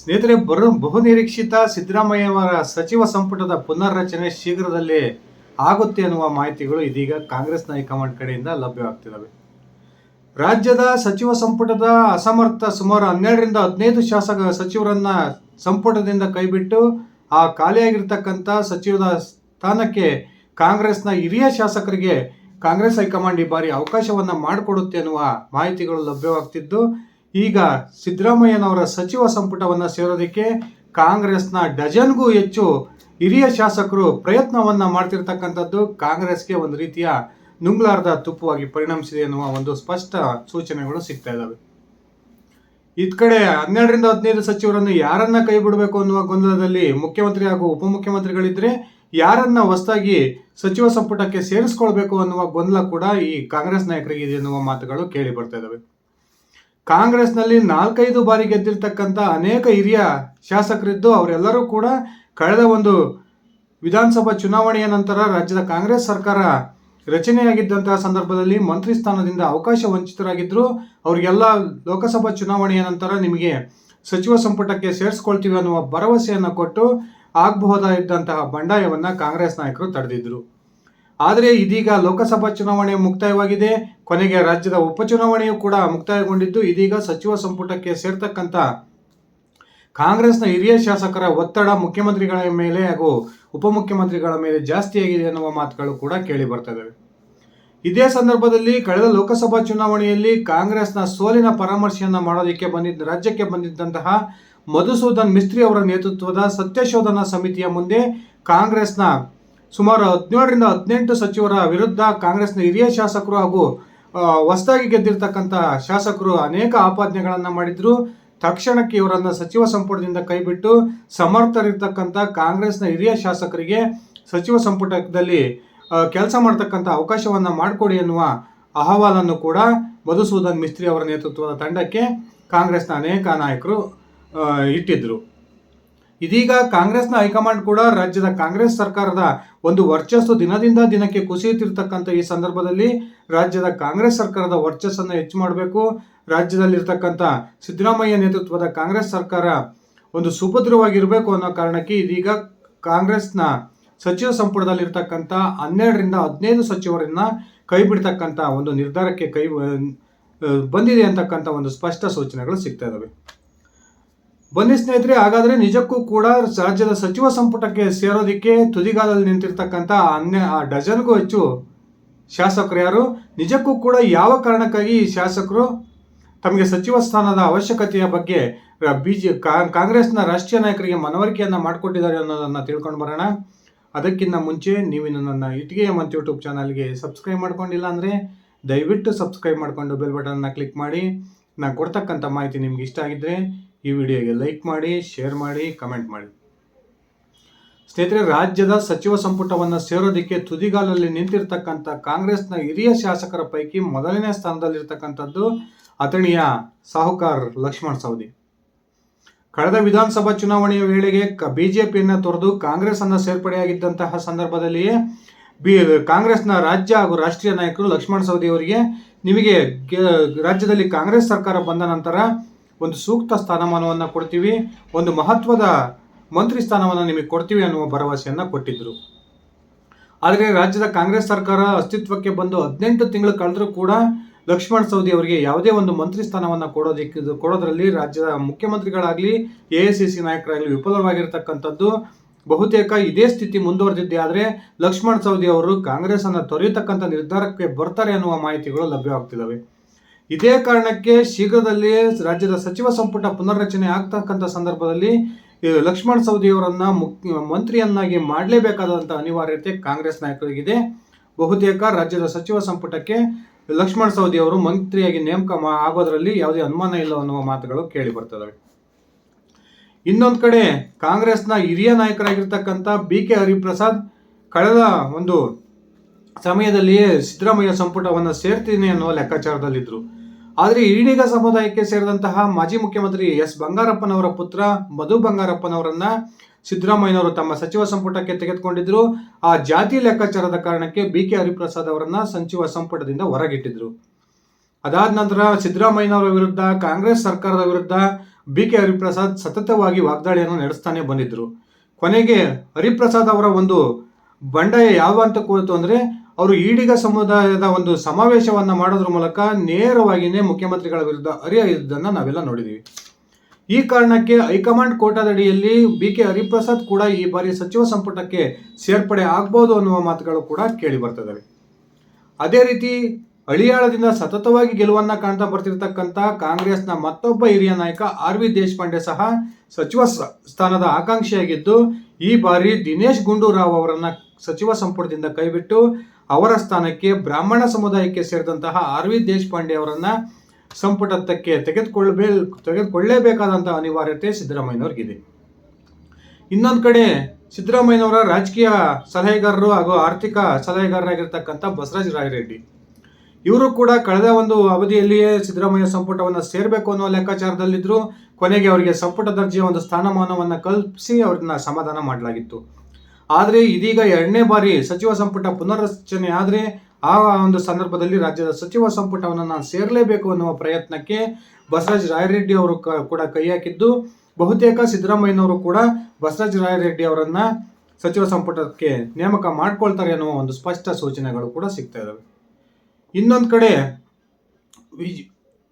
ಸ್ನೇಹಿತರೆ, ಬಹುನಿರೀಕ್ಷಿತ ಸಿದ್ದರಾಮಯ್ಯ ಅವರ ಸಚಿವ ಸಂಪುಟದ ಪುನರ್ರಚನೆ ಶೀಘ್ರದಲ್ಲೇ ಆಗುತ್ತೆ ಅನ್ನುವ ಮಾಹಿತಿಗಳು ಇದೀಗ ಕಾಂಗ್ರೆಸ್ನ ಹೈಕಮಾಂಡ್ ಕಡೆಯಿಂದ ಲಭ್ಯವಾಗ್ತಿದ್ದಾವೆ. ರಾಜ್ಯದ ಸಚಿವ ಸಂಪುಟದ ಅಸಮರ್ಥ ಸುಮಾರು 12ರಿಂದ 15 ಸಚಿವರನ್ನ ಸಂಪುಟದಿಂದ ಕೈಬಿಟ್ಟು ಆ ಖಾಲಿಯಾಗಿರ್ತಕ್ಕಂಥ ಸಚಿವರ ಸ್ಥಾನಕ್ಕೆ ಕಾಂಗ್ರೆಸ್ನ ಹಿರಿಯ ಶಾಸಕರಿಗೆ ಕಾಂಗ್ರೆಸ್ ಹೈಕಮಾಂಡ್ ಈ ಬಾರಿ ಅವಕಾಶವನ್ನ ಮಾಡಿಕೊಡುತ್ತೆ ಅನ್ನುವ ಮಾಹಿತಿಗಳು ಲಭ್ಯವಾಗ್ತಿದ್ದು, ಈಗ ಸಿದ್ದರಾಮಯ್ಯನವರ ಸಚಿವ ಸಂಪುಟವನ್ನು ಸೇರೋದಕ್ಕೆ ಕಾಂಗ್ರೆಸ್ನ ಡಜನ್ಗೂ ಹೆಚ್ಚು ಹಿರಿಯ ಶಾಸಕರು ಪ್ರಯತ್ನವನ್ನ ಮಾಡ್ತಿರ್ತಕ್ಕಂಥದ್ದು ಕಾಂಗ್ರೆಸ್ಗೆ ಒಂದು ರೀತಿಯ ನುಂಗ್ಲಾರ್ದ ತುಪ್ಪವಾಗಿ ಪರಿಣಮಿಸಿದೆ ಎನ್ನುವ ಒಂದು ಸ್ಪಷ್ಟ ಸೂಚನೆಗಳು ಸಿಗ್ತಾ ಇದ್ದಾವೆ. ಇದ್ ಕಡೆ 12ರಿಂದ 15 ಸಚಿವರನ್ನು ಯಾರನ್ನ ಕೈ ಬಿಡಬೇಕು ಅನ್ನುವ ಗೊಂದಲದಲ್ಲಿ ಮುಖ್ಯಮಂತ್ರಿ ಹಾಗೂ ಉಪಮುಖ್ಯಮಂತ್ರಿಗಳಿದ್ರೆ ಯಾರನ್ನ ಹೊಸದಾಗಿ ಸಚಿವ ಸಂಪುಟಕ್ಕೆ ಸೇರಿಸ್ಕೊಳ್ಬೇಕು ಅನ್ನುವ ಗೊಂದಲ ಕೂಡ ಈ ಕಾಂಗ್ರೆಸ್ ನಾಯಕರಿಗೆ ಇದೆ ಎನ್ನುವ ಮಾತುಗಳು ಕೇಳಿ ಬರ್ತಾ ಇದ್ದಾವೆ. ಕಾಂಗ್ರೆಸ್ನಲ್ಲಿ 4-5 ಬಾರಿ ಗೆದ್ದಿರ್ತಕ್ಕಂಥ ಅನೇಕ ಹಿರಿಯ ಶಾಸಕರಿದ್ದು ಅವರೆಲ್ಲರೂ ಕೂಡ ಕಳೆದ ಒಂದು ವಿಧಾನಸಭಾ ಚುನಾವಣೆಯ ನಂತರ ರಾಜ್ಯದ ಕಾಂಗ್ರೆಸ್ ಸರ್ಕಾರ ರಚನೆಯಾಗಿದ್ದಂತಹ ಸಂದರ್ಭದಲ್ಲಿ ಮಂತ್ರಿ ಸ್ಥಾನದಿಂದ ಅವಕಾಶ ವಂಚಿತರಾಗಿದ್ದರು. ಅವರಿಗೆಲ್ಲ ಲೋಕಸಭಾ ಚುನಾವಣೆಯ ನಂತರ ನಿಮಗೆ ಸಚಿವ ಸಂಪುಟಕ್ಕೆ ಸೇರಿಸ್ಕೊಳ್ತೀವಿ ಅನ್ನುವ ಭರವಸೆಯನ್ನು ಕೊಟ್ಟು ಆಗಬಹುದಾದಂತಹ ಬಂಡಾಯವನ್ನು ಕಾಂಗ್ರೆಸ್ ನಾಯಕರು ತಡೆದಿದ್ರು. ಆದರೆ ಇದೀಗ ಲೋಕಸಭಾ ಚುನಾವಣೆ ಮುಕ್ತಾಯವಾಗಿದೆ, ಕೊನೆಗೆ ರಾಜ್ಯದ ಉಪಚುನಾವಣೆಯೂ ಕೂಡ ಮುಕ್ತಾಯಗೊಂಡಿದ್ದು, ಇದೀಗ ಸಚಿವ ಸಂಪುಟಕ್ಕೆ ಸೇರ್ತಕ್ಕಂಥ ಕಾಂಗ್ರೆಸ್ನ ಹಿರಿಯ ಶಾಸಕರ ಒತ್ತಡ ಮುಖ್ಯಮಂತ್ರಿಗಳ ಮೇಲೆ ಹಾಗೂ ಉಪಮುಖ್ಯಮಂತ್ರಿಗಳ ಮೇಲೆ ಜಾಸ್ತಿಯಾಗಿದೆ ಎನ್ನುವ ಮಾತುಗಳು ಕೂಡ ಕೇಳಿ ಬರ್ತವೆ. ಇದೇ ಸಂದರ್ಭದಲ್ಲಿ ಕಳೆದ ಲೋಕಸಭಾ ಚುನಾವಣೆಯಲ್ಲಿ ಕಾಂಗ್ರೆಸ್ನ ಸೋಲಿನ ಪರಾಮರ್ಶೆಯನ್ನು ಮಾಡೋದಕ್ಕೆ ರಾಜ್ಯಕ್ಕೆ ಬಂದಿದ್ದಂತಹ ಮಧುಸೂದನ್ ಮಿಸ್ತ್ರಿ ಅವರ ನೇತೃತ್ವದ ಸತ್ಯಶೋಧನಾ ಸಮಿತಿಯ ಮುಂದೆ ಕಾಂಗ್ರೆಸ್ನ ಸುಮಾರು 17ರಿಂದ 18 ಸಚಿವರ ವಿರುದ್ಧ ಕಾಂಗ್ರೆಸ್ನ ಹಿರಿಯ ಶಾಸಕರು ಹಾಗೂ ಹೊಸದಾಗಿ ಗೆದ್ದಿರ್ತಕ್ಕಂಥ ಶಾಸಕರು ಅನೇಕ ಆಪಾದನೆಗಳನ್ನು ಮಾಡಿದ್ರು. ತಕ್ಷಣಕ್ಕೆ ಇವರನ್ನು ಸಚಿವ ಸಂಪುಟದಿಂದ ಕೈಬಿಟ್ಟು ಸಮರ್ಥರಿರ್ತಕ್ಕಂಥ ಕಾಂಗ್ರೆಸ್ನ ಹಿರಿಯ ಶಾಸಕರಿಗೆ ಸಚಿವ ಸಂಪುಟದಲ್ಲಿ ಕೆಲಸ ಮಾಡ್ತಕ್ಕಂಥ ಅವಕಾಶವನ್ನು ಮಾಡಿಕೊಡಿ ಎನ್ನುವ ಅಹವಾಲನ್ನು ಕೂಡ ಮಧುಸೂದನ್ ಮಿಸ್ತ್ರಿ ಅವರ ನೇತೃತ್ವದ ತಂಡಕ್ಕೆ ಕಾಂಗ್ರೆಸ್ನ ಅನೇಕ ನಾಯಕರು ಇಟ್ಟಿದ್ರು. ಇದೀಗ ಕಾಂಗ್ರೆಸ್ನ ಹೈಕಮಾಂಡ್ ಕೂಡ ರಾಜ್ಯದ ಕಾಂಗ್ರೆಸ್ ಸರ್ಕಾರದ ಒಂದು ವರ್ಚಸ್ಸು ದಿನದಿಂದ ದಿನಕ್ಕೆ ಕುಸಿಯುತ್ತಿರ್ತಕ್ಕಂಥ ಈ ಸಂದರ್ಭದಲ್ಲಿ ರಾಜ್ಯದ ಕಾಂಗ್ರೆಸ್ ಸರ್ಕಾರದ ವರ್ಚಸ್ಸನ್ನು ಹೆಚ್ಚು ಮಾಡಬೇಕು, ರಾಜ್ಯದಲ್ಲಿರ್ತಕ್ಕಂಥ ಸಿದ್ದರಾಮಯ್ಯ ನೇತೃತ್ವದ ಕಾಂಗ್ರೆಸ್ ಸರ್ಕಾರ ಒಂದು ಸುಭದ್ರವಾಗಿರಬೇಕು ಅನ್ನೋ ಕಾರಣಕ್ಕೆ ಇದೀಗ ಕಾಂಗ್ರೆಸ್ನ ಸಚಿವ ಸಂಪುಟದಲ್ಲಿರ್ತಕ್ಕಂಥ 12ರಿಂದ 15 ಸಚಿವರನ್ನ ಕೈ ಬಿಡ್ತಕ್ಕಂಥ ಒಂದು ನಿರ್ಧಾರಕ್ಕೆ ಬಂದಿದೆ ಅಂತಕ್ಕಂಥ ಒಂದು ಸ್ಪಷ್ಟ ಸೂಚನೆಗಳು ಸಿಗ್ತಾ ಇದ್ದಾವೆ. ಬನ್ನಿ ಸ್ನೇಹಿತರೆ, ಹಾಗಾದರೆ ನಿಜಕ್ಕೂ ಕೂಡ ರಾಜ್ಯದ ಸಚಿವ ಸಂಪುಟಕ್ಕೆ ಸೇರೋದಕ್ಕೆ ತುದಿಗಾಲಲ್ಲಿ ನಿಂತಿರ್ತಕ್ಕಂಥ ಡಜನ್ಗೂ ಹೆಚ್ಚು ಶಾಸಕರು ಯಾರು, ನಿಜಕ್ಕೂ ಕೂಡ ಯಾವ ಕಾರಣಕ್ಕಾಗಿ ಈ ಶಾಸಕರು ತಮಗೆ ಸಚಿವ ಸ್ಥಾನದ ಅವಶ್ಯಕತೆಯ ಬಗ್ಗೆ ಕಾಂಗ್ರೆಸ್ನ ರಾಷ್ಟ್ರೀಯ ನಾಯಕರಿಗೆ ಮನವರಿಕೆಯನ್ನು ಮಾಡಿಕೊಟ್ಟಿದ್ದಾರೆ ಅನ್ನೋದನ್ನು ತಿಳ್ಕೊಂಡು ಬರೋಣ. ಅದಕ್ಕಿಂತ ಮುಂಚೆ ನೀವಿನ್ನು ನನ್ನ ಇಟ್ಟಿಗೆಯ ಮಂತ್ ಯೂಟ್ಯೂಬ್ ಚಾನಲ್ಗೆ ಸಬ್ಸ್ಕ್ರೈಬ್ ಮಾಡ್ಕೊಂಡಿಲ್ಲ ಅಂದರೆ ದಯವಿಟ್ಟು ಸಬ್ಸ್ಕ್ರೈಬ್ ಮಾಡಿಕೊಂಡು ಬೆಲ್ ಬಟನ್ನ ಕ್ಲಿಕ್ ಮಾಡಿ. ನಾನು ಕೊಡ್ತಕ್ಕಂಥ ಮಾಹಿತಿ ನಿಮ್ಗೆ ಇಷ್ಟ ಆಗಿದ್ದರೆ ಈ ವಿಡಿಯೋಗೆ ಲೈಕ್ ಮಾಡಿ, ಶೇರ್ ಮಾಡಿ, ಕಮೆಂಟ್ ಮಾಡಿ. ಸ್ನೇಹಿತರೆ, ರಾಜ್ಯದ ಸಚಿವ ಸಂಪುಟವನ್ನು ಸೇರೋದಕ್ಕೆ ತುದಿಗಾಲಲ್ಲಿ ನಿಂತಿರ್ತಕ್ಕಂಥ ಕಾಂಗ್ರೆಸ್ನ ಹಿರಿಯ ಶಾಸಕರ ಪೈಕಿ ಮೊದಲನೇ ಸ್ಥಾನದಲ್ಲಿರ್ತಕ್ಕಂಥದ್ದು ಅಥಣಿಯ ಸಾಹುಕಾರ್ ಲಕ್ಷ್ಮಣ್ ಸವದಿ. ಕಳೆದ ವಿಧಾನಸಭಾ ಚುನಾವಣೆಯ ವೇಳೆಗೆ ಬಿಜೆಪಿಯನ್ನು ತೊರೆದು ಕಾಂಗ್ರೆಸ್ ಅನ್ನು ಸೇರ್ಪಡೆಯಾಗಿದ್ದಂತಹ ಸಂದರ್ಭದಲ್ಲಿಯೇ ಕಾಂಗ್ರೆಸ್ನ ರಾಜ್ಯ ಹಾಗೂ ರಾಷ್ಟ್ರೀಯ ನಾಯಕರು ಲಕ್ಷ್ಮಣ್ ಸವದಿ ಅವರಿಗೆ ನಿಮಗೆ ರಾಜ್ಯದಲ್ಲಿ ಕಾಂಗ್ರೆಸ್ ಸರ್ಕಾರ ಬಂದ ನಂತರ ಒಂದು ಸೂಕ್ತ ಸ್ಥಾನಮಾನವನ್ನು ಕೊಡ್ತೀವಿ, ಒಂದು ಮಹತ್ವದ ಮಂತ್ರಿ ಸ್ಥಾನವನ್ನು ನಿಮಗೆ ಕೊಡ್ತೀವಿ ಅನ್ನುವ ಭರವಸೆಯನ್ನು ಕೊಟ್ಟಿದ್ದರು. ಆದರೆ ರಾಜ್ಯದ ಕಾಂಗ್ರೆಸ್ ಸರ್ಕಾರ ಅಸ್ತಿತ್ವಕ್ಕೆ ಬಂದು 18 ತಿಂಗಳು ಕಳೆದರೂ ಕೂಡ ಲಕ್ಷ್ಮಣ್ ಸವದಿ ಅವರಿಗೆ ಯಾವುದೇ ಒಂದು ಮಂತ್ರಿ ಸ್ಥಾನವನ್ನು ಕೊಡೋದ್ರಲ್ಲಿ ರಾಜ್ಯದ ಮುಖ್ಯಮಂತ್ರಿಗಳಾಗಲಿ AICC ನಾಯಕರಾಗಲಿ ವಿಫಲವಾಗಿರ್ತಕ್ಕಂಥದ್ದು. ಬಹುತೇಕ ಇದೇ ಸ್ಥಿತಿ ಮುಂದುವರೆದಿದ್ದೆ ಆದರೆ ಲಕ್ಷ್ಮಣ್ ಸವದಿ ಅವರು ಕಾಂಗ್ರೆಸ್ ಅನ್ನು ತೊರೆಯತಕ್ಕಂಥ ನಿರ್ಧಾರಕ್ಕೆ ಬರ್ತಾರೆ ಅನ್ನುವ ಮಾಹಿತಿಗಳು ಲಭ್ಯವಾಗ್ತಿದ್ದಾವೆ. ಇದೇ ಕಾರಣಕ್ಕೆ ಶೀಘ್ರದಲ್ಲೇ ರಾಜ್ಯದ ಸಚಿವ ಸಂಪುಟ ಪುನರ್ರಚನೆ ಆಗ್ತಕ್ಕಂಥ ಸಂದರ್ಭದಲ್ಲಿ ಲಕ್ಷ್ಮಣ್ ಸವದಿ ಅವರನ್ನ ಮಂತ್ರಿಯನ್ನಾಗಿ ಮಾಡಲೇಬೇಕಾದಂಥ ಅನಿವಾರ್ಯತೆ ಕಾಂಗ್ರೆಸ್ ನಾಯಕರಿಗಿದೆ. ಬಹುತೇಕ ರಾಜ್ಯದ ಸಚಿವ ಸಂಪುಟಕ್ಕೆ ಲಕ್ಷ್ಮಣ್ ಸವದಿ ಅವರು ಮಂತ್ರಿಯಾಗಿ ನೇಮಕ ಆಗೋದ್ರಲ್ಲಿ ಯಾವುದೇ ಅನುಮಾನ ಇಲ್ಲ ಅನ್ನುವ ಮಾತುಗಳು ಕೇಳಿ ಬರ್ತವೆ. ಇನ್ನೊಂದು ಕಡೆ ಕಾಂಗ್ರೆಸ್ನ ಹಿರಿಯ ನಾಯಕರಾಗಿರ್ತಕ್ಕಂಥ BK ಹರಿಪ್ರಸಾದ್ ಕಳೆದ ಒಂದು ಸಮಯದಲ್ಲಿಯೇ ಸಿದ್ದರಾಮಯ್ಯ ಸಂಪುಟವನ್ನು ಸೇರ್ತೀನಿ ಅನ್ನುವ ಲೆಕ್ಕಾಚಾರದಲ್ಲಿದ್ದರು. ಆದರೆ ಈಡಿಗ ಸಮುದಾಯಕ್ಕೆ ಸೇರಿದಂತಹ ಮಾಜಿ ಮುಖ್ಯಮಂತ್ರಿ S ಬಂಗಾರಪ್ಪನವರ ಪುತ್ರ ಮಧು ಬಂಗಾರಪ್ಪನವರನ್ನ ಸಿದ್ದರಾಮಯ್ಯನವರು ತಮ್ಮ ಸಚಿವ ಸಂಪುಟಕ್ಕೆ ತೆಗೆದುಕೊಂಡಿದ್ರು. ಆ ಜಾತಿ ಲೆಕ್ಕಾಚಾರದ ಕಾರಣಕ್ಕೆ BK ಹರಿಪ್ರಸಾದ್ ಅವರನ್ನ ಸಚಿವ ಸಂಪುಟದಿಂದ ಹೊರಗಿಟ್ಟಿದ್ರು. ಅದಾದ ನಂತರ ಸಿದ್ದರಾಮಯ್ಯನವರ ವಿರುದ್ಧ ಕಾಂಗ್ರೆಸ್ ಸರ್ಕಾರದ ವಿರುದ್ಧ BK ಹರಿಪ್ರಸಾದ್ ಸತತವಾಗಿ ವಾಗ್ದಾಳಿಯನ್ನು ನಡೆಸ್ತಾನೆ ಬಂದಿದ್ರು. ಕೊನೆಗೆ ಹರಿಪ್ರಸಾದ್ ಅವರ ಒಂದು ಬಂಡಾಯ ಯಾವ ಅಂತ ಕೂತು ಅಂದರೆ, ಅವರು ಈಡಿಗ ಸಮುದಾಯದ ಒಂದು ಸಮಾವೇಶವನ್ನು ಮಾಡೋದ್ರ ಮೂಲಕ ನೇರವಾಗಿಯೇ ಮುಖ್ಯಮಂತ್ರಿಗಳ ವಿರುದ್ಧ ಹರಿಯುವುದನ್ನು ನಾವೆಲ್ಲ ನೋಡಿದ್ದೀವಿ. ಈ ಕಾರಣಕ್ಕೆ ಹೈಕಮಾಂಡ್ ಕೋಟಾದಡಿಯಲ್ಲಿ BK ಹರಿಪ್ರಸಾದ್ ಕೂಡ ಈ ಬಾರಿ ಸಚಿವ ಸಂಪುಟಕ್ಕೆ ಸೇರ್ಪಡೆ ಆಗ್ಬೋದು ಅನ್ನುವ ಮಾತುಗಳು ಕೂಡ ಕೇಳಿ ಬರ್ತದವೆ. ಅದೇ ರೀತಿ ಹಳಿಯಾಳದಿಂದ ಸತತವಾಗಿ ಗೆಲುವನ್ನು ಕಾಣ್ತಾ ಬರ್ತಿರ್ತಕ್ಕಂಥ ಕಾಂಗ್ರೆಸ್ನ ಮತ್ತೊಬ್ಬ ಹಿರಿಯ ನಾಯಕ RV ದೇಶಪಾಂಡೆ ಸಹ ಸಚಿವ ಸ್ಥಾನದ ಆಕಾಂಕ್ಷಿಯಾಗಿದ್ದು, ಈ ಬಾರಿ ದಿನೇಶ್ ಗುಂಡೂರಾವ್ ಅವರನ್ನ ಸಚಿವ ಸಂಪುಟದಿಂದ ಕೈಬಿಟ್ಟು ಅವರ ಸ್ಥಾನಕ್ಕೆ ಬ್ರಾಹ್ಮಣ ಸಮುದಾಯಕ್ಕೆ ಸೇರಿದಂತಹ RV ದೇಶಪಾಂಡೆ ಅವರನ್ನ ಸಂಪುಟಕ್ಕೆ ತೆಗೆದುಕೊಳ್ಳಲೇಬೇಕಾದಂತಹ ಅನಿವಾರ್ಯತೆ ಸಿದ್ದರಾಮಯ್ಯನವ್ರಿಗಿದೆ. ಇನ್ನೊಂದು ಕಡೆ ಸಿದ್ದರಾಮಯ್ಯನವರ ರಾಜಕೀಯ ಸಲಹೆಗಾರರು ಹಾಗೂ ಆರ್ಥಿಕ ಸಲಹೆಗಾರರಾಗಿರ್ತಕ್ಕಂಥ ಬಸವರಾಜ ರಾಯರೆಡ್ಡಿ ಇವರು ಕೂಡ ಕಳೆದ ಒಂದು ಅವಧಿಯಲ್ಲಿಯೇ ಸಿದ್ದರಾಮಯ್ಯ ಸಂಪುಟವನ್ನು ಸೇರಬೇಕು ಅನ್ನೋ ಲೆಕ್ಕಾಚಾರದಲ್ಲಿದ್ದರು. ಕೊನೆಗೆ ಅವರಿಗೆ ಸಂಪುಟ ದರ್ಜೆಯ ಒಂದು ಸ್ಥಾನಮಾನವನ್ನು ಕಲ್ಪಿಸಿ ಅವ್ರನ್ನ ಸಮಾಧಾನ ಮಾಡಲಾಗಿತ್ತು. ಆದರೆ ಇದೀಗ 2ನೇ ಬಾರಿ ಸಚಿವ ಸಂಪುಟ ಪುನರ್ರಚನೆ ಆದರೆ ಆ ಒಂದು ಸಂದರ್ಭದಲ್ಲಿ ರಾಜ್ಯದ ಸಚಿವ ಸಂಪುಟವನ್ನು ನಾನು ಸೇರಲೇಬೇಕು ಅನ್ನುವ ಪ್ರಯತ್ನಕ್ಕೆ ಬಸವರಾಜ ರಾಯರೆಡ್ಡಿ ಅವರು ಕೂಡ ಕೈ ಹಾಕಿದ್ದು, ಬಹುತೇಕ ಸಿದ್ದರಾಮಯ್ಯನವರು ಕೂಡ ಬಸವರಾಜ ರಾಯರೆಡ್ಡಿ ಅವರನ್ನ ಸಚಿವ ಸಂಪುಟಕ್ಕೆ ನೇಮಕ ಮಾಡ್ಕೊಳ್ತಾರೆ ಅನ್ನುವ ಒಂದು ಸ್ಪಷ್ಟ ಸೂಚನೆಗಳು ಕೂಡ ಸಿಗ್ತಾ ಇದ್ದಾವೆ. ಇನ್ನೊಂದು ಕಡೆ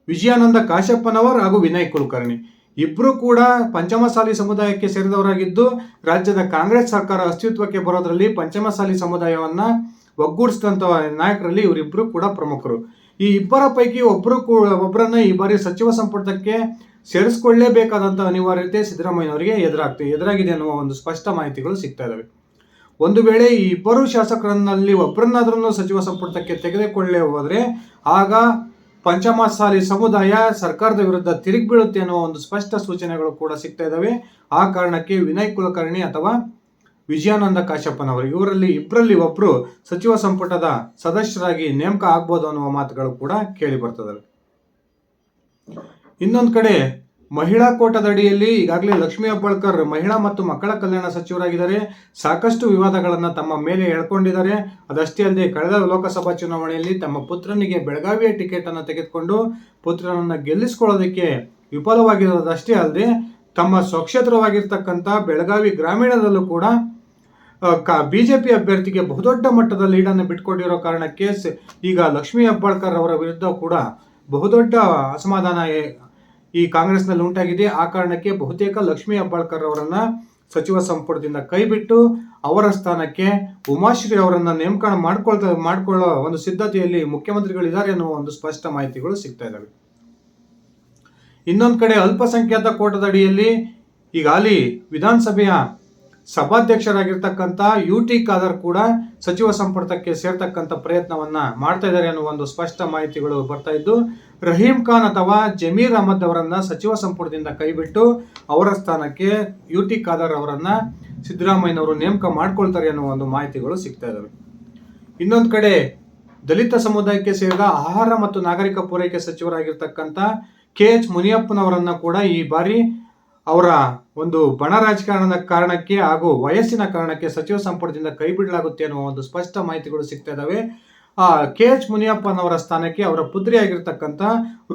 ವಿಜಯಾನಂದ ಕಾಶ್ಯಪ್ಪನವರ್ ಹಾಗೂ ವಿನಯ್ ಕುಲಕರ್ಣಿ ಇಬ್ಬರು ಕೂಡ ಪಂಚಮಸಾಲಿ ಸಮುದಾಯಕ್ಕೆ ಸೇರಿದವರಾಗಿದ್ದು, ರಾಜ್ಯದ ಕಾಂಗ್ರೆಸ್ ಸರ್ಕಾರ ಅಸ್ತಿತ್ವಕ್ಕೆ ಬರೋದ್ರಲ್ಲಿ ಪಂಚಮಸಾಲಿ ಸಮುದಾಯವನ್ನ ಒಗ್ಗೂಡಿಸಿದಂಥ ನಾಯಕರಲ್ಲಿ ಇವರಿಬ್ಬರು ಕೂಡ ಪ್ರಮುಖರು. ಈ ಇಬ್ಬರ ಪೈಕಿ ಒಬ್ಬರನ್ನ ಈ ಬಾರಿ ಸಚಿವ ಸಂಪುಟಕ್ಕೆ ಸೇರಿಸಿಕೊಳ್ಳಲೇಬೇಕಾದಂಥ ಅನಿವಾರ್ಯತೆ ಸಿದ್ದರಾಮಯ್ಯನವರಿಗೆ ಎದುರಾಗಿದೆ ಅನ್ನುವ ಒಂದು ಸ್ಪಷ್ಟ ಮಾಹಿತಿಗಳು ಸಿಗ್ತಾ ಇದ್ದಾವೆ. ಒಂದು ವೇಳೆ ಈ ಇಬ್ಬರು ಶಾಸಕರನ್ನಲ್ಲಿ ಒಬ್ಬರನ್ನಾದ್ರೂ ಸಚಿವ ಸಂಪುಟಕ್ಕೆ ತೆಗೆದುಕೊಳ್ಳೇ ಹೋದರೆ ಆಗ ಪಂಚಮಸಾಲಿ ಸಮುದಾಯ ಸರ್ಕಾರದ ವಿರುದ್ಧ ತಿರುಗಿ ಬೀಳುತ್ತೆ ಅನ್ನೋ ಒಂದು ಸ್ಪಷ್ಟ ಸೂಚನೆಗಳು ಕೂಡ ಸಿಗ್ತಾ ಇದ್ದಾವೆ. ಆ ಕಾರಣಕ್ಕೆ ವಿನಯ್ ಕುಲಕರ್ಣಿ ಅಥವಾ ವಿಜಯಾನಂದ ಕಾಶ್ಯಪ್ಪನವರು ಇಬ್ಬರಲ್ಲಿ ಒಬ್ಬರು ಸಚಿವ ಸಂಪುಟದ ಸದಸ್ಯರಾಗಿ ನೇಮಕ ಆಗ್ಬೋದು ಅನ್ನುವ ಮಾತುಗಳು ಕೂಡ ಕೇಳಿ ಬರ್ತದವೆ. ಇನ್ನೊಂದು ಕಡೆ ಮಹಿಳಾ ಕೋಟಾದಡಿಯಲ್ಲಿ ಈಗಾಗಲೇ ಲಕ್ಷ್ಮೀ ಹೆಬ್ಬಾಳ್ಕರ್ ಮಹಿಳಾ ಮತ್ತು ಮಕ್ಕಳ ಕಲ್ಯಾಣ ಸಚಿವರಾಗಿದ್ದಾರೆ. ಸಾಕಷ್ಟು ವಿವಾದಗಳನ್ನು ತಮ್ಮ ಮೇಲೆ ಎಳ್ಕೊಂಡಿದ್ದಾರೆ. ಅದಷ್ಟೇ ಅಲ್ಲದೆ ಕಳೆದ ಲೋಕಸಭಾ ಚುನಾವಣೆಯಲ್ಲಿ ತಮ್ಮ ಪುತ್ರನಿಗೆ ಬೆಳಗಾವಿಯ ಟಿಕೆಟ್ ಅನ್ನು ತೆಗೆದುಕೊಂಡು ಪುತ್ರನನ್ನು ಗೆಲ್ಲಿಸಿಕೊಳ್ಳೋದಕ್ಕೆ ವಿಫಲವಾಗಿರೋದಷ್ಟೇ ಅಲ್ಲದೆ ತಮ್ಮ ಸ್ವಕ್ಷೇತ್ರವಾಗಿರ್ತಕ್ಕಂಥ ಬೆಳಗಾವಿ ಗ್ರಾಮೀಣದಲ್ಲೂ ಕೂಡ ಬಿಜೆಪಿ ಅಭ್ಯರ್ಥಿಗೆ ಬಹುದೊಡ್ಡ ಮಟ್ಟದ ಲೀಡನ್ನು ಬಿಟ್ಕೊಟ್ಟಿರೋ ಕಾರಣಕ್ಕೆ ಈಗ ಲಕ್ಷ್ಮೀ ಹೆಬ್ಬಾಳ್ಕರ್ ಅವರ ವಿರುದ್ಧ ಕೂಡ ಬಹುದೊಡ್ಡ ಅಸಮಾಧಾನ ಈ ಕಾಂಗ್ರೆಸ್ನಲ್ಲಿ ಉಂಟಾಗಿದೆ. ಆ ಕಾರಣಕ್ಕೆ ಬಹುತೇಕ ಲಕ್ಷ್ಮೀ ಹೆಬ್ಬಾಳ್ಕರ್ ಅವರನ್ನ ಸಚಿವ ಸಂಪುಟದಿಂದ ಕೈಬಿಟ್ಟು ಅವರ ಸ್ಥಾನಕ್ಕೆ ಉಮಾಶ್ರೀ ಅವರನ್ನ ನೇಮಕ ಮಾಡ್ಕೊಳ್ಳೋ ಒಂದು ಸಿದ್ಧತೆಯಲ್ಲಿ ಮುಖ್ಯಮಂತ್ರಿಗಳಿದ್ದಾರೆ ಅನ್ನುವ ಒಂದು ಸ್ಪಷ್ಟ ಮಾಹಿತಿಗಳು ಸಿಗ್ತಾ ಇದ್ದಾವೆ. ಇನ್ನೊಂದು ಕಡೆ ಅಲ್ಪಸಂಖ್ಯಾತ ಕೋಟಾದಡಿಯಲ್ಲಿ ಈಗಾಗಲೇ ವಿಧಾನಸಭೆಯ ಸಭಾಧ್ಯಕ್ಷರಾಗಿರ್ತಕ್ಕಂಥ UT ಖಾದರ್ ಕೂಡ ಸಚಿವ ಸಂಪುಟಕ್ಕೆ ಸೇರ್ತಕ್ಕಂಥ ಪ್ರಯತ್ನವನ್ನ ಮಾಡ್ತಾ ಇದ್ದಾರೆ ಅನ್ನುವ ಒಂದು ಸ್ಪಷ್ಟ ಮಾಹಿತಿಗಳು ಬರ್ತಾ ಇದ್ದು, ರಹೀಂ ಖಾನ್ ಅಥವಾ ಜಮೀರ್ ಅಹಮದ್ ಅವರನ್ನ ಸಚಿವ ಸಂಪುಟದಿಂದ ಕೈಬಿಟ್ಟು ಅವರ ಸ್ಥಾನಕ್ಕೆ UT ಖಾದರ್ ಅವರನ್ನ ಸಿದ್ದರಾಮಯ್ಯನವರು ನೇಮಕ ಮಾಡ್ಕೊಳ್ತಾರೆ ಅನ್ನುವ ಒಂದು ಮಾಹಿತಿಗಳು ಸಿಗ್ತಾ ಇದ್ದಾವೆ. ಇನ್ನೊಂದು ಕಡೆ ದಲಿತ ಸಮುದಾಯಕ್ಕೆ ಸೇರಿದ ಆಹಾರ ಮತ್ತು ನಾಗರಿಕ ಪೂರೈಕೆ ಸಚಿವರಾಗಿರ್ತಕ್ಕಂಥ KH ಮುನಿಯಪ್ಪನವರನ್ನ ಕೂಡ ಈ ಬಾರಿ ಅವರ ಒಂದು ಬಣ ರಾಜಕಾರಣದ ಕಾರಣಕ್ಕೆ ಹಾಗೂ ವಯಸ್ಸಿನ ಕಾರಣಕ್ಕೆ ಸಚಿವ ಸಂಪುಟದಿಂದ ಕೈ ಬಿಡಲಾಗುತ್ತೆ ಅನ್ನುವ ಒಂದು ಸ್ಪಷ್ಟ ಮಾಹಿತಿಗಳು ಸಿಗ್ತಾ ಇದ್ದಾವೆ. KH ಮುನಿಯಪ್ಪನವರ ಸ್ಥಾನಕ್ಕೆ ಅವರ ಪುತ್ರಿಯಾಗಿರ್ತಕ್ಕಂಥ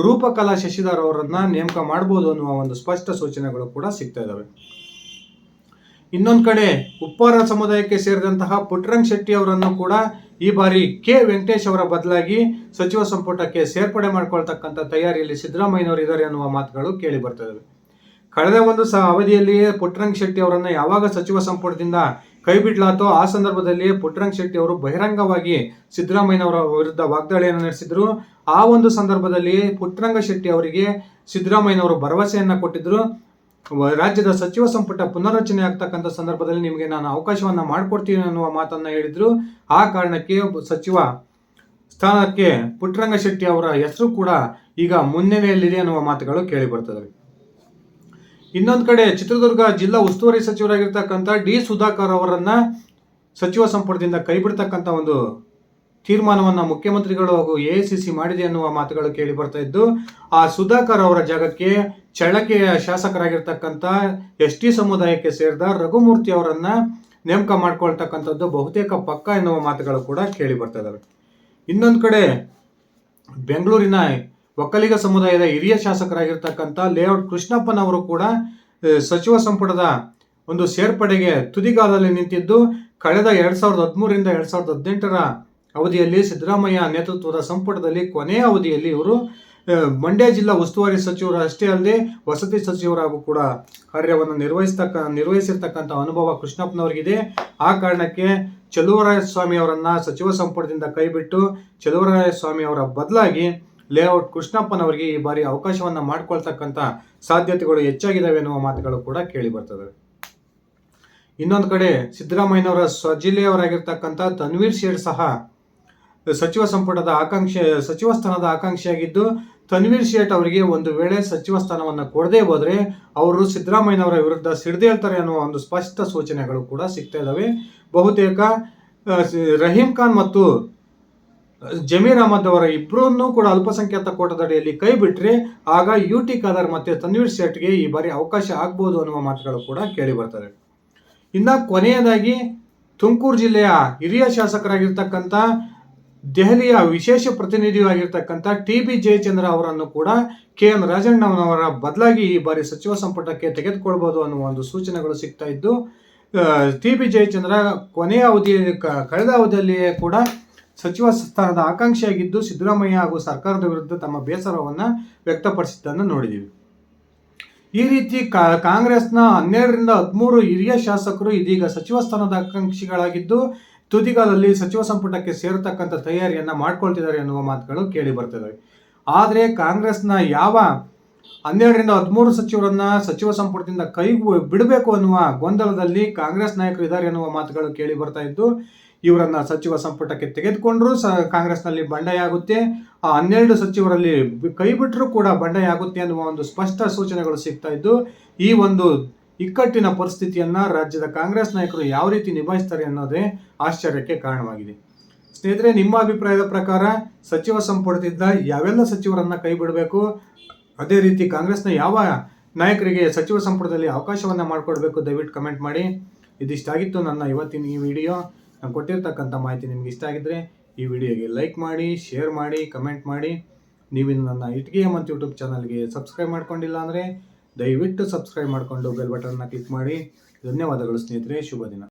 ರೂಪಕಲಾ ಶಶಿಧರ್ ಅವರನ್ನ ನೇಮಕ ಮಾಡಬಹುದು ಅನ್ನುವ ಒಂದು ಸ್ಪಷ್ಟ ಸೂಚನೆಗಳು ಕೂಡ ಸಿಗ್ತಾ ಇದ್ದಾವೆ. ಇನ್ನೊಂದು ಕಡೆ ಉಪ್ಪಾರ ಸಮುದಾಯಕ್ಕೆ ಸೇರಿದಂತಹ ಪುಟ್ಟರಂಗ ಶೆಟ್ಟಿ ಅವರನ್ನು ಕೂಡ ಈ ಬಾರಿ K ವೆಂಕಟೇಶ್ ಅವರ ಬದಲಾಗಿ ಸಚಿವ ಸಂಪುಟಕ್ಕೆ ಸೇರ್ಪಡೆ ಮಾಡ್ಕೊಳ್ತಕ್ಕಂಥ ತಯಾರಿಯಲ್ಲಿ ಸಿದ್ದರಾಮಯ್ಯನವರು ಇದ್ದಾರೆ ಅನ್ನುವ ಮಾತುಗಳು ಕೇಳಿ ಬರ್ತದೆ. ಕಳೆದ ಒಂದು ಅವಧಿಯಲ್ಲಿಯೇ ಪುಟ್ಟರಂಗ ಶೆಟ್ಟಿ ಅವರನ್ನ ಯಾವಾಗ ಸಚಿವ ಸಂಪುಟದಿಂದ ಕೈ ಬಿಡ್ಲಾತೋ ಆ ಸಂದರ್ಭದಲ್ಲಿ ಪುಟ್ಟರಂಗ ಶೆಟ್ಟಿ ಅವರು ಬಹಿರಂಗವಾಗಿ ಸಿದ್ದರಾಮಯ್ಯನವರ ವಿರುದ್ಧ ವಾಗ್ದಾಳಿಯನ್ನು ನಡೆಸಿದ್ರು. ಆ ಒಂದು ಸಂದರ್ಭದಲ್ಲಿ ಪುಟ್ಟರಂಗ ಶೆಟ್ಟಿ ಅವರಿಗೆ ಸಿದ್ದರಾಮಯ್ಯನವರು ಭರವಸೆಯನ್ನ ಕೊಟ್ಟಿದ್ರು. ರಾಜ್ಯದ ಸಚಿವ ಸಂಪುಟ ಪುನರ್ರಚನೆ ಆಗ್ತಕ್ಕಂಥ ಸಂದರ್ಭದಲ್ಲಿ ನಿಮಗೆ ನಾನು ಅವಕಾಶವನ್ನ ಮಾಡಿಕೊಡ್ತೀನಿ ಅನ್ನುವ ಮಾತನ್ನ ಹೇಳಿದ್ರು. ಆ ಕಾರಣಕ್ಕೆ ಸಚಿವ ಸ್ಥಾನಕ್ಕೆ ಪುಟ್ಟರಂಗ ಶೆಟ್ಟಿ ಅವರ ಹೆಸರು ಕೂಡ ಈಗ ಮುನ್ನೆಲೆಯಲ್ಲಿದೆ ಅನ್ನುವ ಮಾತುಗಳು ಕೇಳಿ ಬರ್ತದೆ. ಇನ್ನೊಂದು ಕಡೆ ಚಿತ್ರದುರ್ಗ ಜಿಲ್ಲಾ ಉಸ್ತುವಾರಿ ಸಚಿವರಾಗಿರ್ತಕ್ಕಂಥ D ಸುಧಾಕರ್ ಅವರನ್ನ ಸಚಿವ ಸಂಪುಟದಿಂದ ಕೈ ಬಿಡ್ತಕ್ಕಂಥ ಒಂದು ತೀರ್ಮಾನವನ್ನ ಮುಖ್ಯಮಂತ್ರಿಗಳು ಹಾಗೂ AICC ಮಾಡಿದೆ ಅನ್ನುವ ಮಾತುಗಳು ಕೇಳಿ ಬರ್ತಾ ಇದ್ದು, ಆ ಸುಧಾಕರ್ ಅವರ ಜಾಗಕ್ಕೆ ಚಳ್ಳಕೆಯ ಶಾಸಕರಾಗಿರ್ತಕ್ಕಂಥ ST ಸಮುದಾಯಕ್ಕೆ ಸೇರಿದ ರಘುಮೂರ್ತಿ ಅವರನ್ನ ನೇಮಕ ಮಾಡ್ಕೊಳ್ತಕ್ಕಂಥದ್ದು ಬಹುತೇಕ ಪಕ್ಕ ಎನ್ನುವ ಮಾತುಗಳು ಕೂಡ ಕೇಳಿ ಬರ್ತಾ ಇದ್ದಾವೆ. ಇನ್ನೊಂದು ಕಡೆ ಬೆಂಗಳೂರಿನ ಒಕ್ಕಲಿಗ ಸಮುದಾಯದ ಹಿರಿಯ ಶಾಸಕರಾಗಿರ್ತಕ್ಕಂಥ ಲೇಔಟ್ ಕೃಷ್ಣಪ್ಪನವರು ಕೂಡ ಸಚಿವ ಸಂಪುಟದ ಒಂದು ಸೇರ್ಪಡೆಗೆ ತುದಿಗಾಲಲ್ಲಿ ನಿಂತಿದ್ದು, ಕಳೆದ 2013ರಿಂದ 2018ರ ಅವಧಿಯಲ್ಲಿ ಸಿದ್ದರಾಮಯ್ಯ ನೇತೃತ್ವದ ಸಂಪುಟದಲ್ಲಿ ಕೊನೆಯ ಅವಧಿಯಲ್ಲಿ ಇವರು ಮಂಡ್ಯ ಜಿಲ್ಲಾ ಉಸ್ತುವಾರಿ ಸಚಿವರು ಅಷ್ಟೇ ಅಲ್ಲದೆ ವಸತಿ ಸಚಿವರಾಗೂ ಕೂಡ ಕಾರ್ಯವನ್ನು ನಿರ್ವಹಿಸಿರ್ತಕ್ಕಂಥ ಅನುಭವ ಕೃಷ್ಣಪ್ಪನವರಿಗಿದೆ. ಆ ಕಾರಣಕ್ಕೆ ಚಲುವರಾಯಸ್ವಾಮಿ ಅವರನ್ನ ಸಚಿವ ಸಂಪುಟದಿಂದ ಕೈಬಿಟ್ಟು ಚಲುವರಾಯಸ್ವಾಮಿ ಅವರ ಬದಲಾಗಿ ಲೇಔಟ್ ಕೃಷ್ಣಪ್ಪನವರಿಗೆ ಈ ಬಾರಿ ಅವಕಾಶವನ್ನ ಮಾಡಿಕೊಳ್ತಕ್ಕಂಥ ಸಾಧ್ಯತೆಗಳು ಹೆಚ್ಚಾಗಿದ್ದಾವೆ ಎನ್ನುವ ಮಾತುಗಳು ಕೂಡ ಕೇಳಿ ಬರ್ತದೆ. ಇನ್ನೊಂದು ಕಡೆ ಸಿದ್ದರಾಮಯ್ಯನವರ ಸ್ವಜಿಲ್ಲೆಯವರಾಗಿರ್ತಕ್ಕಂಥ ತನ್ವೀರ್ ಶೇಠ್ ಸಹ ಸಚಿವ ಸಂಪುಟದ ಸಚಿವ ಸ್ಥಾನದ ಆಕಾಂಕ್ಷಿಯಾಗಿದ್ದು, ತನ್ವೀರ್ ಶೇಠ್ ಅವರಿಗೆ ಒಂದು ವೇಳೆ ಸಚಿವ ಸ್ಥಾನವನ್ನು ಕೊಡದೇ ಹೋದರೆ ಅವರು ಸಿದ್ದರಾಮಯ್ಯನವರ ವಿರುದ್ಧ ಸಿಡಿದೇಳ್ತಾರೆ ಅನ್ನುವ ಒಂದು ಸ್ಪಷ್ಟ ಸೂಚನೆಗಳು ಕೂಡ ಸಿಗ್ತಾ ಇದ್ದಾವೆ. ಬಹುತೇಕ ರಹೀಂ ಖಾನ್ ಮತ್ತು ಜಮೀರ್ ಅಹಮದ್ ಅವರ ಇಬ್ಬರನ್ನೂ ಕೂಡ ಅಲ್ಪಸಂಖ್ಯಾತ ಕೋಟಾದಡಿಯಲ್ಲಿ ಕೈ ಬಿಟ್ಟರೆ ಆಗ UT ಖಾದರ್ ಮತ್ತೆ ತನ್ವೀರ್ ಶೇಠ್ಗೆ ಈ ಬಾರಿ ಅವಕಾಶ ಆಗ್ಬೋದು ಅನ್ನುವ ಮಾತುಗಳು ಕೂಡ ಕೇಳಿ ಬರ್ತದೆ. ಇನ್ನು ಕೊನೆಯದಾಗಿ ತುಮಕೂರು ಜಿಲ್ಲೆಯ ಹಿರಿಯ ಶಾಸಕರಾಗಿರ್ತಕ್ಕಂಥ ದೆಹಲಿಯ ವಿಶೇಷ ಪ್ರತಿನಿಧಿಯಾಗಿರ್ತಕ್ಕಂಥ TB ಜಯಚಂದ್ರ ಅವರನ್ನು ಕೂಡ KN ರಾಜಣ್ಣನವರ ಬದಲಾಗಿ ಈ ಬಾರಿ ಸಚಿವ ಸಂಪುಟಕ್ಕೆ ತೆಗೆದುಕೊಳ್ಬೋದು ಅನ್ನುವ ಒಂದು ಸೂಚನೆಗಳು ಸಿಗ್ತಾ ಇದ್ದು, TB ಜಯಚಂದ್ರ ಕೊನೆಯ ಅವಧಿಯಲ್ಲಿ ಕಳೆದ ಅವಧಿಯಲ್ಲಿಯೇ ಕೂಡ ಸಚಿವ ಸ್ಥಾನದ ಆಕಾಂಕ್ಷಿಯಾಗಿದ್ದು ಸಿದ್ದರಾಮಯ್ಯ ಹಾಗೂ ಸರ್ಕಾರದ ವಿರುದ್ಧ ತಮ್ಮ ಬೇಸರವನ್ನು ವ್ಯಕ್ತಪಡಿಸಿದ್ದನ್ನು ನೋಡಿದ್ದೀವಿ. ಈ ರೀತಿ ಕಾಂಗ್ರೆಸ್ನ 12ರಿಂದ 13 ಹಿರಿಯ ಶಾಸಕರು ಇದೀಗ ಸಚಿವ ಸ್ಥಾನದ ಆಕಾಂಕ್ಷಿಗಳಾಗಿದ್ದು ತುದಿಗಾಲಲ್ಲಿ ಸಚಿವ ಸಂಪುಟಕ್ಕೆ ಸೇರತಕ್ಕಂಥ ತಯಾರಿಯನ್ನ ಮಾಡ್ಕೊಳ್ತಿದ್ದಾರೆ ಎನ್ನುವ ಮಾತುಗಳು ಕೇಳಿ ಬರ್ತವೆ. ಆದರೆ ಕಾಂಗ್ರೆಸ್ನ ಯಾವ 12ರಿಂದ 13 ಸಚಿವರನ್ನ ಸಚಿವ ಸಂಪುಟದಿಂದ ಕೈ ಬಿಡಬೇಕು ಅನ್ನುವ ಗೊಂದಲದಲ್ಲಿ ಕಾಂಗ್ರೆಸ್ ನಾಯಕರು ಇದ್ದಾರೆ ಎನ್ನುವ ಮಾತುಗಳು ಕೇಳಿ ಬರ್ತಾ ಇದ್ದು, ಇವರನ್ನ ಸಚಿವ ಸಂಪುಟಕ್ಕೆ ತೆಗೆದುಕೊಂಡ್ರೂ ಕಾಂಗ್ರೆಸ್ನಲ್ಲಿ ಬಂಡಾಯ ಆಗುತ್ತೆ, ಆ 12 ಸಚಿವರಲ್ಲಿ ಕೈ ಬಿಟ್ಟರೂ ಕೂಡ ಬಂಡಾಯ ಆಗುತ್ತೆ ಅನ್ನುವ ಒಂದು ಸ್ಪಷ್ಟ ಸೂಚನೆಗಳು ಸಿಗ್ತಾ ಇದ್ದು, ಈ ಒಂದು ಇಕ್ಕಟ್ಟಿನ ಪರಿಸ್ಥಿತಿಯನ್ನ ರಾಜ್ಯದ ಕಾಂಗ್ರೆಸ್ ನಾಯಕರು ಯಾವ ರೀತಿ ನಿಭಾಯಿಸ್ತಾರೆ ಅನ್ನೋದೇ ಆಶ್ಚರ್ಯಕ್ಕೆ ಕಾರಣವಾಗಿದೆ. ಸ್ನೇಹಿತರೆ, ನಿಮ್ಮ ಅಭಿಪ್ರಾಯದ ಪ್ರಕಾರ ಸಚಿವ ಸಂಪುಟದಿಂದ ಯಾವೆಲ್ಲ ಸಚಿವರನ್ನ ಕೈ ಬಿಡಬೇಕು, ಅದೇ ರೀತಿ ಕಾಂಗ್ರೆಸ್ನ ಯಾವ ನಾಯಕರಿಗೆ ಸಚಿವ ಸಂಪುಟದಲ್ಲಿ ಅವಕಾಶವನ್ನ ಮಾಡಿಕೊಡ್ಬೇಕು, ದಯವಿಟ್ಟು ಕಮೆಂಟ್ ಮಾಡಿ. ಇದಿಷ್ಟಾಗಿತ್ತು ನನ್ನ ಇವತ್ತಿನ ಈ ವಿಡಿಯೋ. ನಾನು ಕೊಟ್ಟಿರ್ತಕ್ಕಂಥ ಮಾಹಿತಿ ನಿಮ್ಗೆ ಇಷ್ಟ ಆಗಿದ್ರೆ ಈ ವಿಡಿಯೋಗೆ ಲೈಕ್ ಮಾಡಿ, ಶೇರ್ ಮಾಡಿ, ಕಮೆಂಟ್ ಮಾಡಿ. ನೀವಿನ್ನು ನನ್ನ ಇಟ್ಗೆ ಹೇಮಂತ್ ಯೂಟ್ಯೂಬ್ ಚಾನಲ್ಗೆ ಸಬ್ಸ್ಕ್ರೈಬ್ ಮಾಡ್ಕೊಂಡಿಲ್ಲ ಅಂದರೆ ದಯವಿಟ್ಟು ಸಬ್ಸ್ಕ್ರೈಬ್ ಮಾಡಿಕೊಂಡು ಬೆಲ್ ಬಟನ್ನ ಕ್ಲಿಕ್ ಮಾಡಿ. ಧನ್ಯವಾದಗಳು ಸ್ನೇಹಿತರೆ, ಶುಭ ದಿನ.